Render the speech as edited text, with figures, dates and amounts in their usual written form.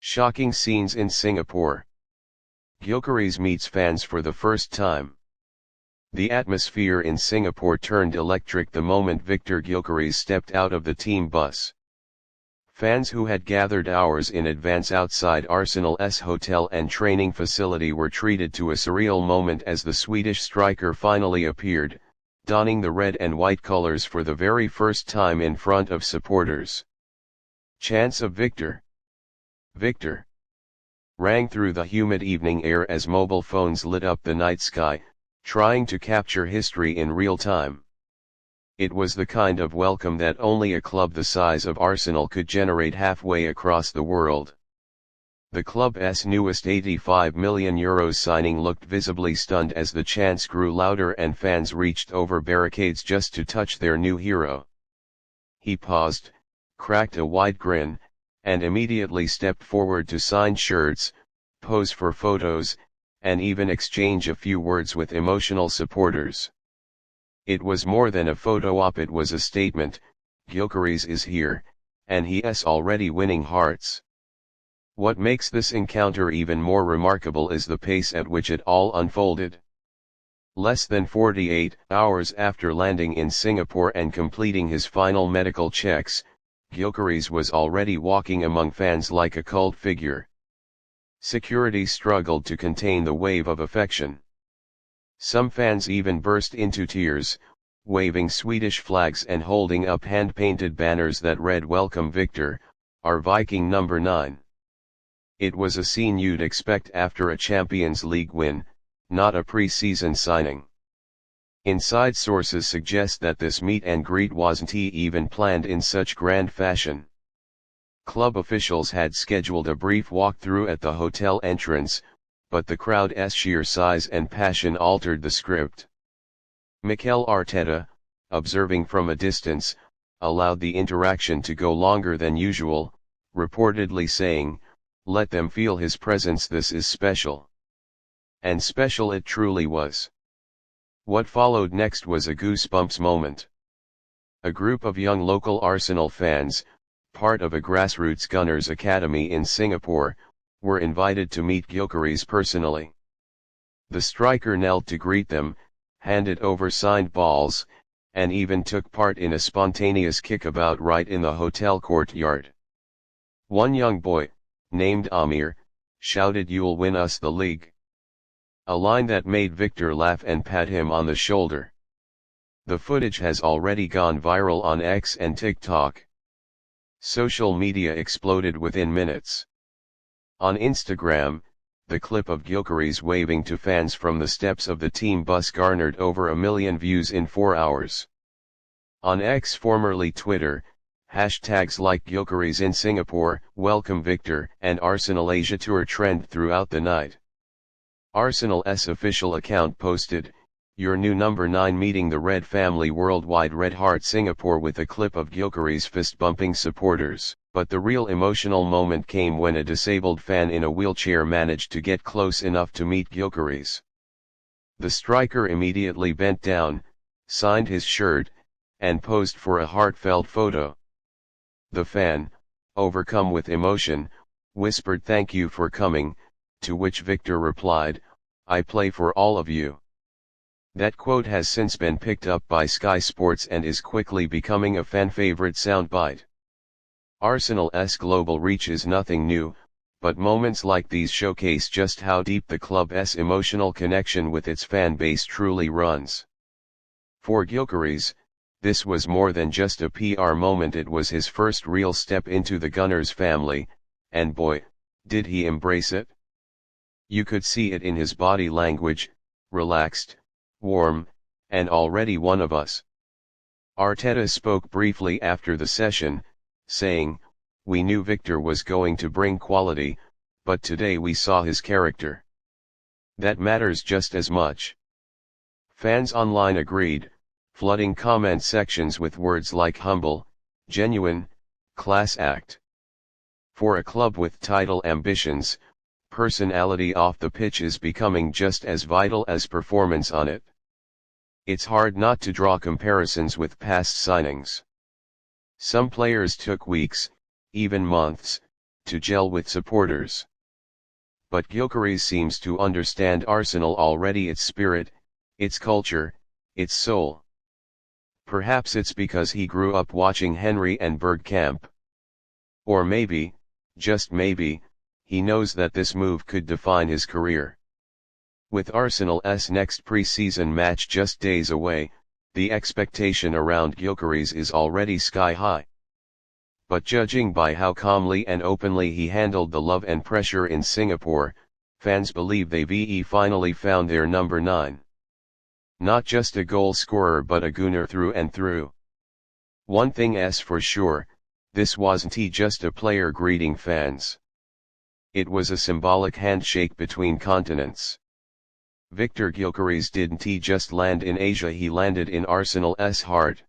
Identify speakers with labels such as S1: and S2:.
S1: Shocking scenes in Singapore. Gyokeres meets fans for the first time. The atmosphere in Singapore turned electric the moment Victor Gyökeres stepped out of the team bus. Fans who had gathered hours in advance outside Arsenal's hotel and training facility were treated to a surreal moment as the Swedish striker finally appeared, donning the red and white colours for the very first time in front of supporters. Chants of Victor, Victor rang through the humid evening air as mobile phones lit up the night sky, trying to capture history in real time. It was the kind of welcome that only a club the size of Arsenal could generate halfway across the world. The club's newest €85 million signing looked visibly stunned as the chants grew louder and fans reached over barricades just to touch their new hero. He paused, cracked a wide grin, and immediately stepped forward to sign shirts, pose for photos, and even exchange a few words with emotional supporters. It was more than a photo op, it was a statement. Gyökeres is here, and he is already winning hearts. What makes this encounter even more remarkable is the pace at which it all unfolded. Less than 48 hours after landing in Singapore and completing his final medical checks, Gyökeres was already walking among fans like a cult figure. Security struggled to contain the wave of affection. Some fans even burst into tears, waving Swedish flags and holding up hand-painted banners that read "Welcome Victor, our Viking number 9. It was a scene you'd expect after a Champions League win, not a pre-season signing. Inside sources suggest that this meet and greet wasn't even planned in such grand fashion. Club officials had scheduled a brief walkthrough at the hotel entrance, but the crowd's sheer size and passion altered the script. Mikel Arteta, observing from a distance, allowed the interaction to go longer than usual, reportedly saying, "Let them feel his presence, this is special." And special it truly was. What followed next was a goosebumps moment. A group of young local Arsenal fans, part of a grassroots Gunners academy in Singapore, were invited to meet Gyökeres personally. The striker knelt to greet them, handed over signed balls, and even took part in a spontaneous kickabout right in the hotel courtyard. One young boy, named Amir, shouted, "You'll win us the league." A line that made Victor laugh and pat him on the shoulder. The footage has already gone viral on X and TikTok. Social media exploded within minutes. On Instagram, the clip of Gyökeres waving to fans from the steps of the team bus garnered over 1 million views in 4 hours. On X, formerly Twitter, hashtags like Gyökeres in Singapore, Welcome Victor, and Arsenal Asia Tour trend throughout the night. Arsenal's official account posted, "Your new number 9 meeting the Red family worldwide, Red Heart Singapore," with a clip of Gyökeres fist-bumping supporters. But the real emotional moment came when a disabled fan in a wheelchair managed to get close enough to meet Gyökeres. The striker immediately bent down, signed his shirt, and posed for a heartfelt photo. The fan, overcome with emotion, whispered, "Thank you for coming," to which Victor replied, "I play for all of you." That quote has since been picked up by Sky Sports and is quickly becoming a fan-favorite soundbite. Arsenal's global reach is nothing new, but moments like these showcase just how deep the club's emotional connection with its fan base truly runs. For Gyökeres, this was more than just a PR moment, it was his first real step into the Gunners family, and boy, did he embrace it. You could see it in his body language, relaxed, warm, and already one of us. Arteta spoke briefly after the session, saying, "We knew Victor was going to bring quality, but today we saw his character. That matters just as much." Fans online agreed, flooding comment sections with words like humble, genuine, class act. For a club with title ambitions, personality off the pitch is becoming just as vital as performance on it. It's hard not to draw comparisons with past signings. Some players took weeks, even months, to gel with supporters. But Gyökeres seems to understand Arsenal already, its spirit, its culture, its soul. Perhaps it's because he grew up watching Henry and Bergkamp. Or maybe, just maybe, he knows that this move could define his career. With Arsenal's next pre-season match just days away, the expectation around Gyökeres is already sky high. But judging by how calmly and openly he handled the love and pressure in Singapore, fans believe they've finally found their number 9. Not just a goal scorer but a gooner through and through. One thing's for sure, this wasn't just a player greeting fans. It was a symbolic handshake between continents. Victor Gyokeres didn't just land in Asia, he landed in Arsenal's heart.